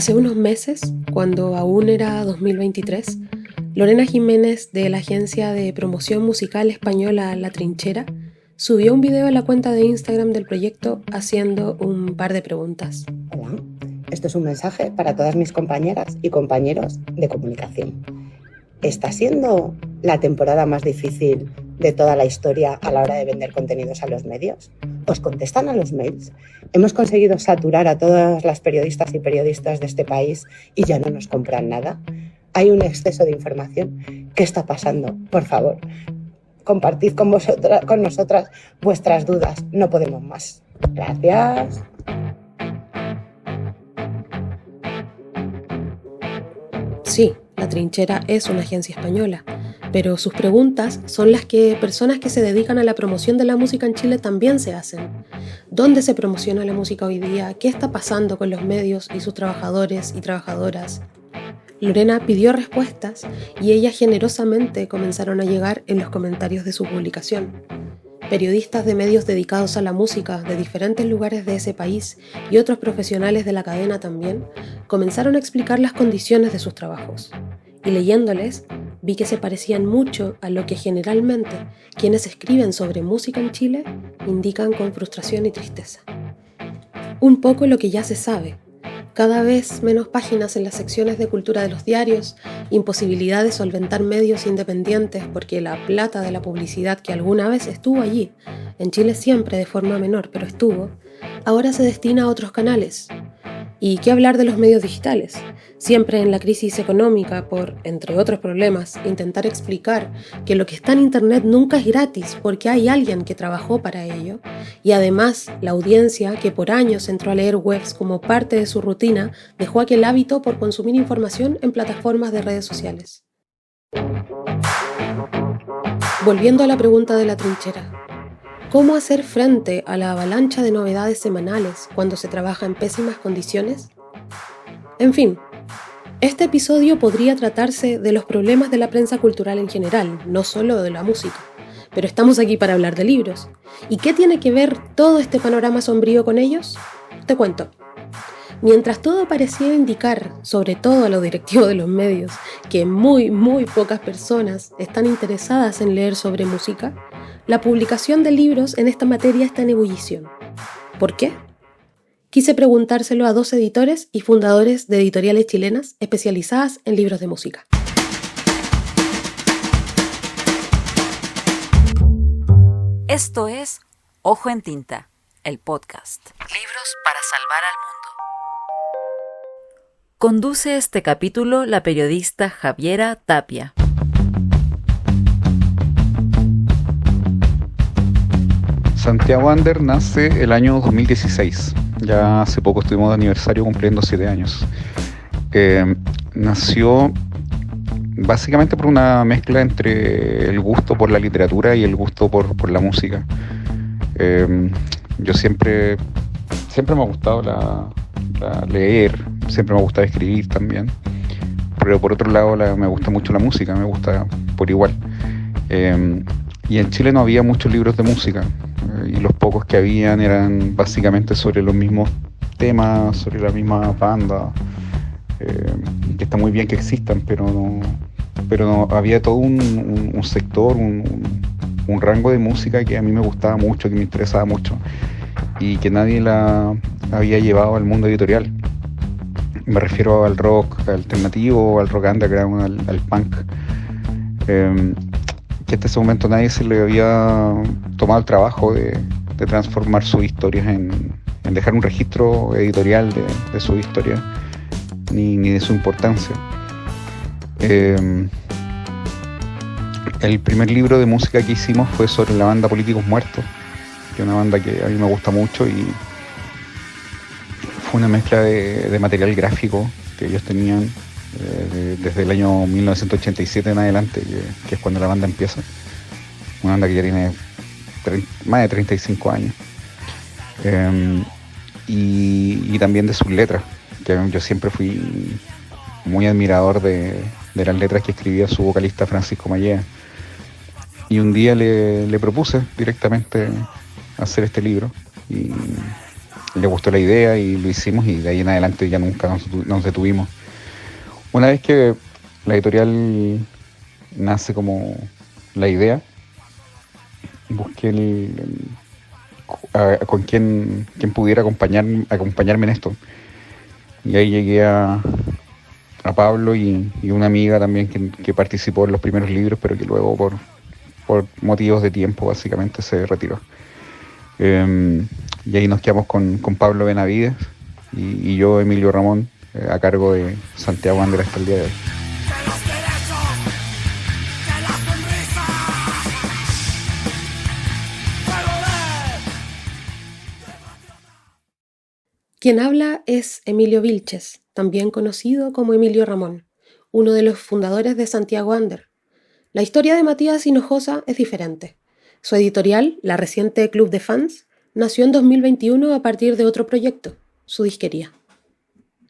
Hace unos meses, cuando aún era 2023, Lorena Jiménez, de la agencia de promoción musical española La Trinchera, subió un video a la cuenta de Instagram del proyecto haciendo un par de preguntas. Hola, esto es un mensaje para todas mis compañeras y compañeros de comunicación. ¿Está siendo la temporada más difícil de toda la historia a la hora de vender contenidos a los medios? ¿Os contestan a los mails? ¿Hemos conseguido saturar a todas las periodistas y periodistas de este país y ya no nos compran nada? ¿Hay un exceso de información? ¿Qué está pasando? Por favor, compartid con nosotras vuestras dudas. No podemos más. Gracias. Sí, La Trinchera es una agencia española, pero sus preguntas son las que personas que se dedican a la promoción de la música en Chile también se hacen. ¿Dónde se promociona la música hoy día? ¿Qué está pasando con los medios y sus trabajadores y trabajadoras? Lorena pidió respuestas y ellas generosamente comenzaron a llegar en los comentarios de su publicación. Periodistas de medios dedicados a la música de diferentes lugares de ese país y otros profesionales de la cadena también comenzaron a explicar las condiciones de sus trabajos. Y leyéndoles, vi que se parecían mucho a lo que generalmente quienes escriben sobre música en Chile indican con frustración y tristeza. Un poco lo que ya se sabe. Cada vez menos páginas en las secciones de cultura de los diarios, imposibilidad de solventar medios independientes porque la plata de la publicidad que alguna vez estuvo allí, en Chile siempre de forma menor, pero estuvo, ahora se destina a otros canales. ¿Y qué hablar de los medios digitales? Siempre en la crisis económica por, entre otros problemas, intentar explicar que lo que está en Internet nunca es gratis porque hay alguien que trabajó para ello y además la audiencia que por años entró a leer webs como parte de su rutina dejó aquel hábito por consumir información en plataformas de redes sociales. Volviendo a la pregunta de La Trinchera. ¿Cómo hacer frente a la avalancha de novedades semanales cuando se trabaja en pésimas condiciones? En fin, este episodio podría tratarse de los problemas de la prensa cultural en general, no solo de la música. Pero estamos aquí para hablar de libros. ¿Y qué tiene que ver todo este panorama sombrío con ellos? Te cuento. Mientras todo parecía indicar, sobre todo a los directivos de los medios, que muy pocas personas están interesadas en leer sobre música, la publicación de libros en esta materia está en ebullición. ¿Por qué? Quise preguntárselo a dos editores y fundadores de editoriales chilenas especializadas en libros de música. Esto es Ojo en Tinta, el podcast. Libros para salvar al mundo. Conduce este capítulo la periodista Javiera Tapia. Santiago Ander nace el año 2016. Ya hace poco estuvimos de aniversario cumpliendo 7 años. Nació básicamente por una mezcla entre el gusto por la literatura y el gusto por la música. Yo siempre me ha gustado leer, siempre me ha gustado escribir también. Pero por otro lado me gusta mucho la música, me gusta por igual. Y en Chile no había muchos libros de música. Y los pocos que habían eran básicamente sobre los mismos temas, sobre la misma banda, que está muy bien que existan, pero no había todo un sector, un rango de música que a mí me gustaba mucho, que me interesaba mucho y que nadie la había llevado al mundo editorial. Me refiero al rock alternativo, al rock underground, al punk. Que hasta ese momento nadie se le había tomado el trabajo de transformar sus historias en dejar un registro editorial de su historia ni de su importancia. El primer libro de música que hicimos fue sobre la banda Políticos Muertos, que es una banda que a mí me gusta mucho y fue una mezcla de material gráfico que ellos tenían desde el año 1987 en adelante, que es cuando la banda empieza. Una banda que ya tiene más de 35 años. Y también de sus letras, que yo siempre fui muy admirador de las letras que escribía su vocalista Francisco Mallea. Y un día le propuse directamente hacer este libro y le gustó la idea y lo hicimos, y de ahí en adelante ya nunca nos detuvimos. Una vez que la editorial nace como la idea, busqué con quién pudiera acompañarme en esto. Y ahí llegué a Pablo y una amiga también que participó en los primeros libros, pero que luego por motivos de tiempo básicamente se retiró. Y ahí nos quedamos con Pablo Benavides y yo, Emilio Ramón, a cargo de Santiago Wander hasta el día de hoy. Quien habla es Emilio Vilches, también conocido como Emilio Ramón, uno de los fundadores de Santiago Wander. La historia de Matías Hinojosa es diferente. Su editorial, la reciente Club de Fans, nació en 2021 a partir de otro proyecto, su disquería.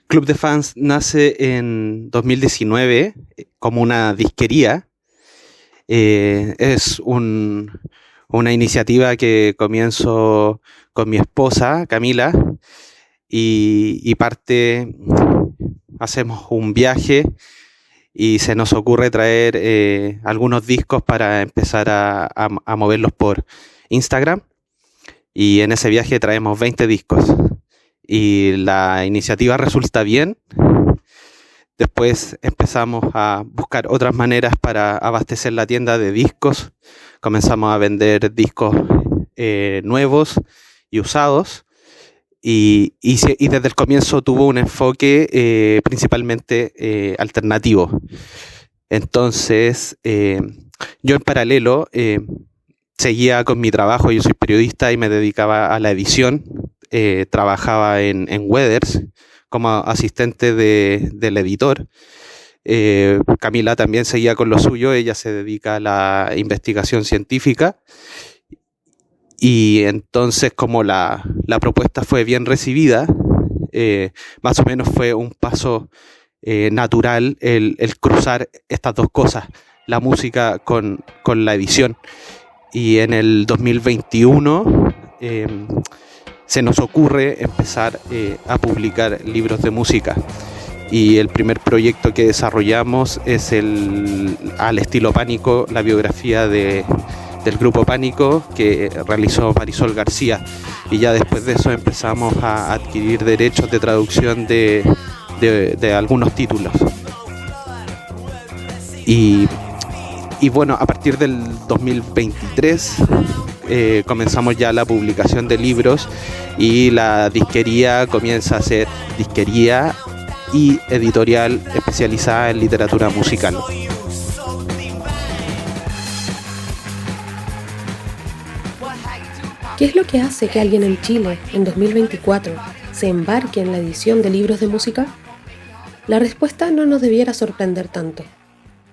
Club de Fans nace en 2019 como una disquería. Es una iniciativa que comienzo con mi esposa, Camila, y hacemos un viaje y se nos ocurre traer algunos discos para empezar a moverlos por Instagram. Y en ese viaje traemos 20 discos. Y la iniciativa resulta bien. Después empezamos a buscar otras maneras para abastecer la tienda de discos. Comenzamos a vender discos nuevos y usados. Y desde el comienzo tuvo un enfoque principalmente alternativo. Entonces, yo en paralelo seguía con mi trabajo. Yo soy periodista y me dedicaba a la edición. Trabajaba en Weathers como asistente del editor. Camila también seguía con lo suyo. Ella se dedica a la investigación científica. Y entonces, como la propuesta fue bien recibida, más o menos fue un paso natural el cruzar estas dos cosas, la música con la edición. Y en el 2021 se nos ocurre empezar a publicar libros de música. Y el primer proyecto que desarrollamos es al estilo Pánico, la biografía del grupo Pánico que realizó Marisol García. Y ya después de eso empezamos a adquirir derechos de traducción de algunos títulos. Y bueno, a partir del 2023 comenzamos ya la publicación de libros y la disquería comienza a ser disquería y editorial especializada en literatura musical. ¿Qué es lo que hace que alguien en Chile, en 2024, se embarque en la edición de libros de música? La respuesta no nos debiera sorprender tanto.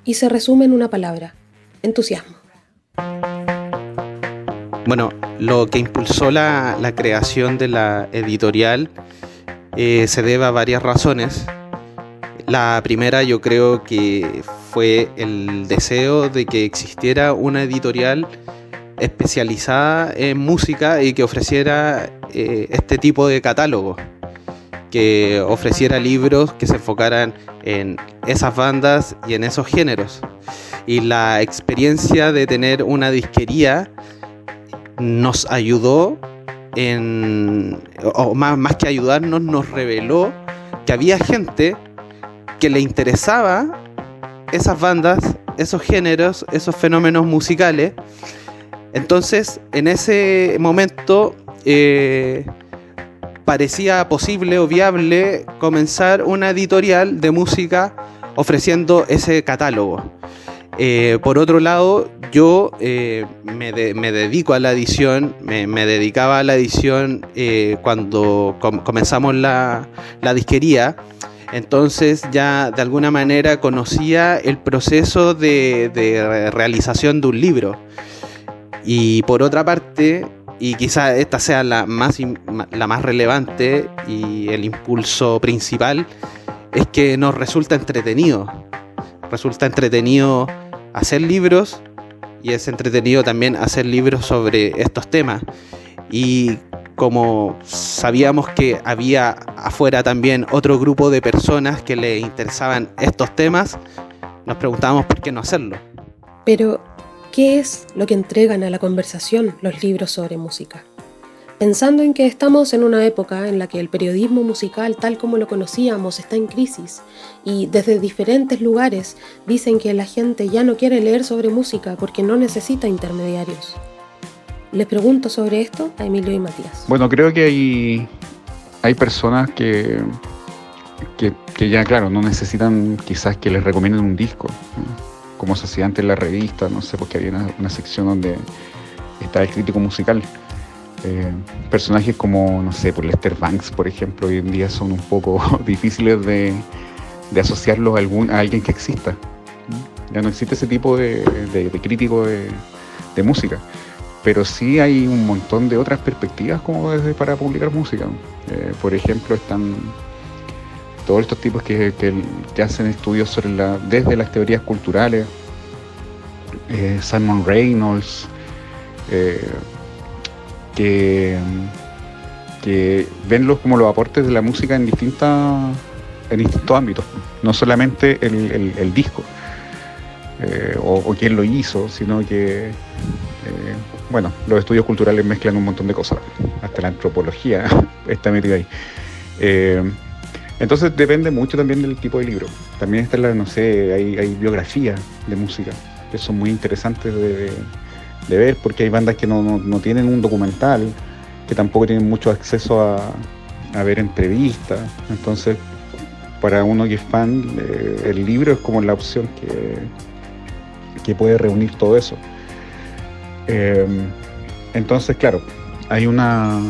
Y se resume en una palabra: entusiasmo. Bueno, lo que impulsó la creación de la editorial se debe a varias razones. La primera, yo creo que fue el deseo de que existiera una editorial especializada en música y que ofreciera este tipo de catálogo, que ofreciera libros que se enfocaran en esas bandas y en esos géneros. Y la experiencia de tener una disquería nos ayudó o más que ayudarnos, nos reveló que había gente que le interesaba esas bandas, esos géneros, esos fenómenos musicales. Entonces, en ese momento parecía posible o viable comenzar una editorial de música ofreciendo ese catálogo. Por otro lado, yo me dedico a la edición, me dedicaba a la edición cuando comenzamos la disquería. Entonces ya de alguna manera conocía el proceso de realización de un libro. Y por otra parte, y quizá esta sea la más relevante y el impulso principal, es que nos resulta entretenido. Resulta entretenido hacer libros y es entretenido también hacer libros sobre estos temas. Y como sabíamos que había afuera también otro grupo de personas que le interesaban estos temas, nos preguntábamos por qué no hacerlo. Pero, ¿qué es lo que entregan a la conversación los libros sobre música? Pensando en que estamos en una época en la que el periodismo musical tal como lo conocíamos está en crisis y desde diferentes lugares dicen que la gente ya no quiere leer sobre música porque no necesita intermediarios. Les pregunto sobre esto a Emilio y Matías. Bueno, creo que hay personas que ya, claro, no necesitan quizás que les recomienden un disco, ¿no? Como se hacía antes en la revista, no sé, porque había una sección donde estaba el crítico musical. Personajes como, no sé, por Lester Banks, por ejemplo, hoy en día son un poco difíciles de asociarlos a alguien que exista, ¿no? Ya no existe ese tipo de crítico de música, pero sí hay un montón de otras perspectivas como desde para publicar música. Por ejemplo, están todos estos tipos que hacen estudios sobre desde las teorías culturales, Simon Reynolds, que ven como los aportes de la música en distintos ámbitos, no solamente el disco o quién lo hizo, sino que bueno, los estudios culturales mezclan un montón de cosas, hasta la antropología está metida ahí. Entonces depende mucho también del tipo de libro. También está no sé, hay biografías de música que son muy interesantes de ver, porque hay bandas que no tienen un documental, que tampoco tienen mucho acceso a ver entrevistas. Entonces, para uno que es fan, el libro es como la opción que puede reunir todo eso. Entonces, claro, hay una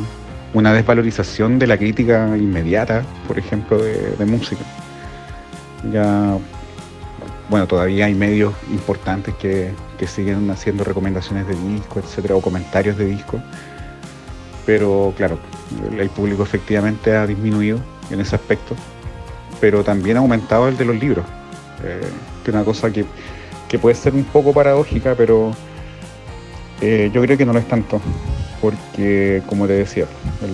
desvalorización de la crítica inmediata, por ejemplo, de música. Ya, bueno, todavía hay medios importantes que siguen haciendo recomendaciones de discos, etcétera, o comentarios de discos, pero claro, el público efectivamente ha disminuido en ese aspecto, pero también ha aumentado el de los libros, que es una cosa que puede ser un poco paradójica, pero yo creo que no lo es tanto, porque como te decía,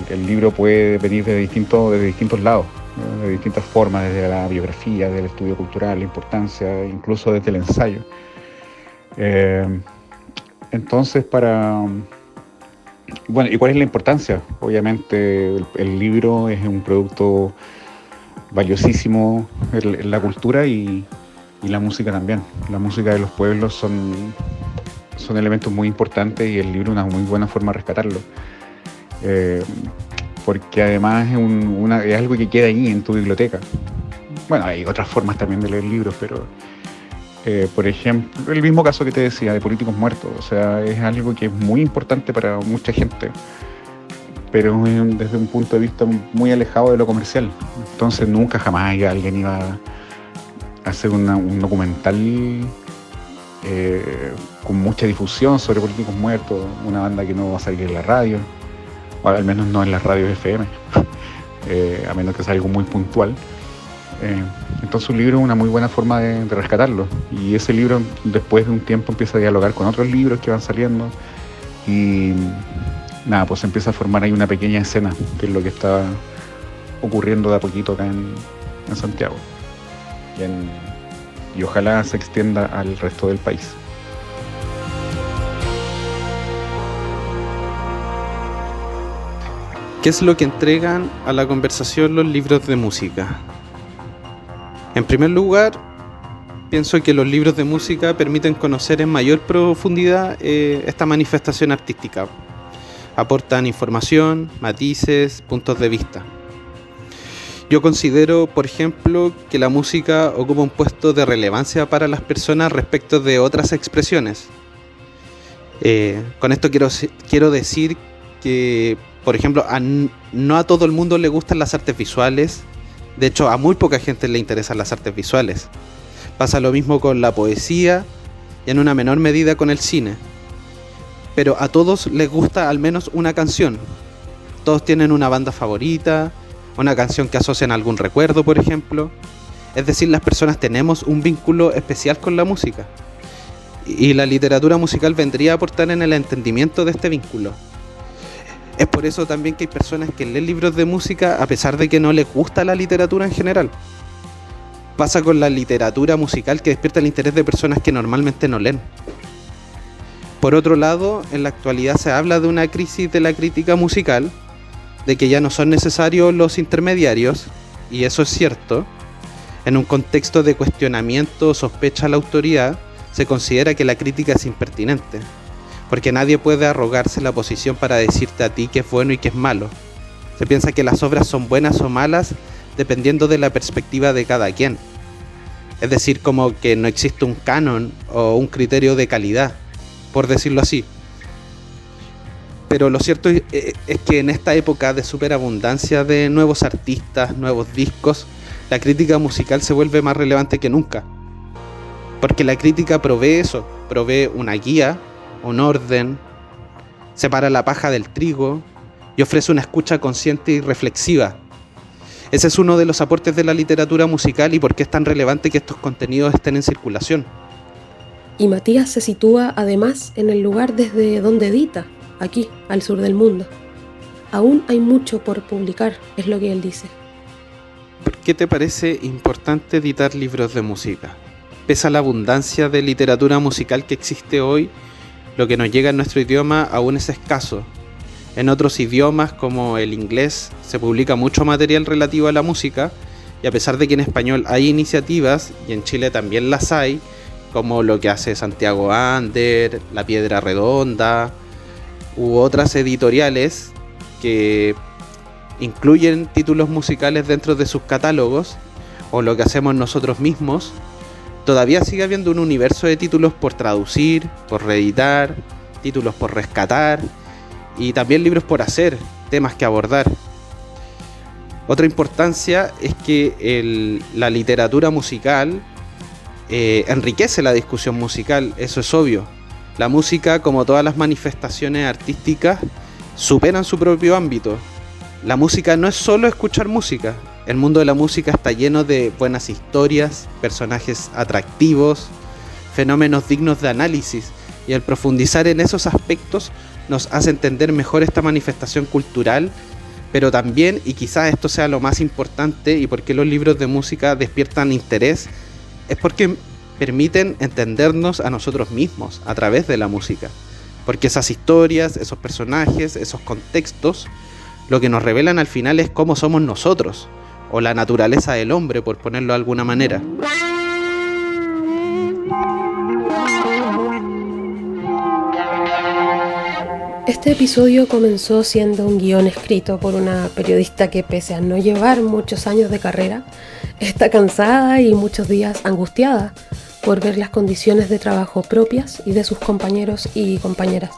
el libro puede venir de distintos lados, ¿no? De distintas formas, desde la biografía, del estudio cultural, la importancia, incluso desde el ensayo. Entonces, bueno, ¿y cuál es la importancia? Obviamente el libro es un producto valiosísimo en la cultura y la música también. La música de los pueblos son elementos muy importantes y el libro es una muy buena forma de rescatarlo. Porque además es algo que queda ahí en tu biblioteca. Bueno, hay otras formas también de leer libros, pero por ejemplo, el mismo caso que te decía de Políticos Muertos, o sea, es algo que es muy importante para mucha gente, pero desde un punto de vista muy alejado de lo comercial. Entonces nunca jamás alguien iba a hacer un documental con mucha difusión sobre Políticos Muertos, una banda que no va a salir en la radio, o al menos no en las radios FM, a menos que sea algo muy puntual. Entonces un libro es una muy buena forma de rescatarlo, y ese libro después de un tiempo empieza a dialogar con otros libros que van saliendo y nada, pues empieza a formar ahí una pequeña escena, que es lo que está ocurriendo de a poquito acá en Santiago y ojalá se extienda al resto del país. ¿Qué es lo que entregan a la conversación los libros de música? En primer lugar, pienso que los libros de música permiten conocer en mayor profundidad esta manifestación artística. Aportan información, matices, puntos de vista. Yo considero, por ejemplo, que la música ocupa un puesto de relevancia para las personas respecto de otras expresiones. Con esto quiero decir que, por ejemplo, no a todo el mundo le gustan las artes visuales. De hecho, a muy poca gente le interesan las artes visuales. Pasa lo mismo con la poesía y en una menor medida con el cine. Pero a todos les gusta al menos una canción. Todos tienen una banda favorita, una canción que asocian a algún recuerdo, por ejemplo. Es decir, las personas tenemos un vínculo especial con la música. Y la literatura musical vendría a aportar en el entendimiento de este vínculo. Es por eso también que hay personas que leen libros de música a pesar de que no les gusta la literatura en general. Pasa con la literatura musical, que despierta el interés de personas que normalmente no leen. Por otro lado, en la actualidad se habla de una crisis de la crítica musical, de que ya no son necesarios los intermediarios, y eso es cierto. En un contexto de cuestionamiento o sospecha a la autoridad, se considera que la crítica es impertinente, porque nadie puede arrogarse la posición para decirte a ti qué es bueno y qué es malo. Se piensa que las obras son buenas o malas dependiendo de la perspectiva de cada quien. Es decir, como que no existe un canon o un criterio de calidad, por decirlo así. Pero lo cierto es que en esta época de superabundancia de nuevos artistas, nuevos discos, la crítica musical se vuelve más relevante que nunca. Porque la crítica provee eso, provee una guía, un orden, separa la paja del trigo y ofrece una escucha consciente y reflexiva. Ese es uno de los aportes de la literatura musical y por qué es tan relevante que estos contenidos estén en circulación. Y Matías se sitúa además en el lugar desde donde edita, aquí, al sur del mundo. Aún hay mucho por publicar, es lo que él dice. ¿Por qué te parece importante editar libros de música? Pese a la abundancia de literatura musical que existe hoy, lo que nos llega en nuestro idioma aún es escaso. En otros idiomas, como el inglés, se publica mucho material relativo a la música, y a pesar de que en español hay iniciativas, y en Chile también las hay, como lo que hace Santiago Ander, La Piedra Redonda, u otras editoriales que incluyen títulos musicales dentro de sus catálogos, o lo que hacemos nosotros mismos, todavía sigue habiendo un universo de títulos por traducir, por reeditar, títulos por rescatar y también libros por hacer, temas que abordar. Otra importancia es que la literatura musical enriquece la discusión musical, eso es obvio. La música, como todas las manifestaciones artísticas, superan su propio ámbito. La música no es solo escuchar música. El mundo de la música está lleno de buenas historias, personajes atractivos, fenómenos dignos de análisis, y al profundizar en esos aspectos nos hace entender mejor esta manifestación cultural, pero también, y quizás esto sea lo más importante y por qué los libros de música despiertan interés, es porque permiten entendernos a nosotros mismos a través de la música, porque esas historias, esos personajes, esos contextos, lo que nos revelan al final es cómo somos nosotros, o la naturaleza del hombre, por ponerlo de alguna manera. Este episodio comenzó siendo un guión escrito por una periodista que, pese a no llevar muchos años de carrera, está cansada y muchos días angustiada por ver las condiciones de trabajo propias y de sus compañeros y compañeras.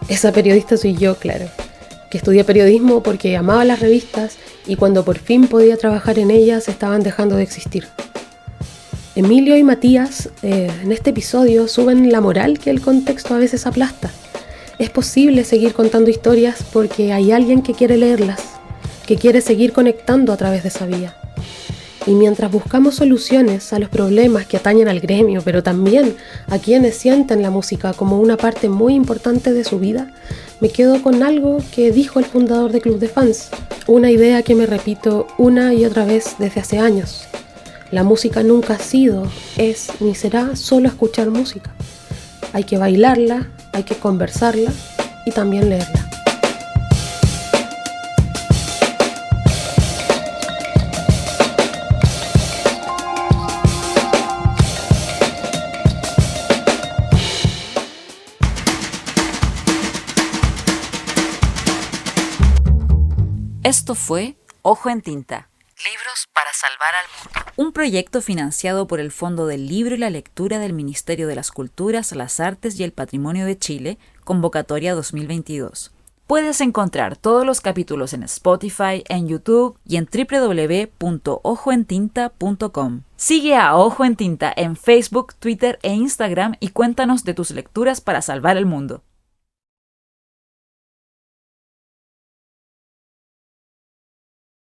Esa periodista soy yo, claro, que estudié periodismo porque amaba las revistas y cuando por fin podía trabajar en ellas estaban dejando de existir. Emilio y Matías en este episodio suben la moral que el contexto a veces aplasta. Es posible seguir contando historias porque hay alguien que quiere leerlas, que quiere seguir conectando a través de esa vía. Y mientras buscamos soluciones a los problemas que atañen al gremio, pero también a quienes sienten la música como una parte muy importante de su vida, me quedo con algo que dijo el fundador de Club de Fans, una idea que me repito una y otra vez desde hace años. La música nunca ha sido, es ni será solo escuchar música. Hay que bailarla, hay que conversarla y también leerla. Esto fue Ojo en Tinta. Libros para salvar al mundo. Un proyecto financiado por el Fondo del Libro y la Lectura del Ministerio de las Culturas, las Artes y el Patrimonio de Chile, convocatoria 2022. Puedes encontrar todos los capítulos en Spotify, en YouTube y en www.ojoentinta.com. Sigue a Ojo en Tinta en Facebook, Twitter e Instagram y cuéntanos de tus lecturas para salvar el mundo.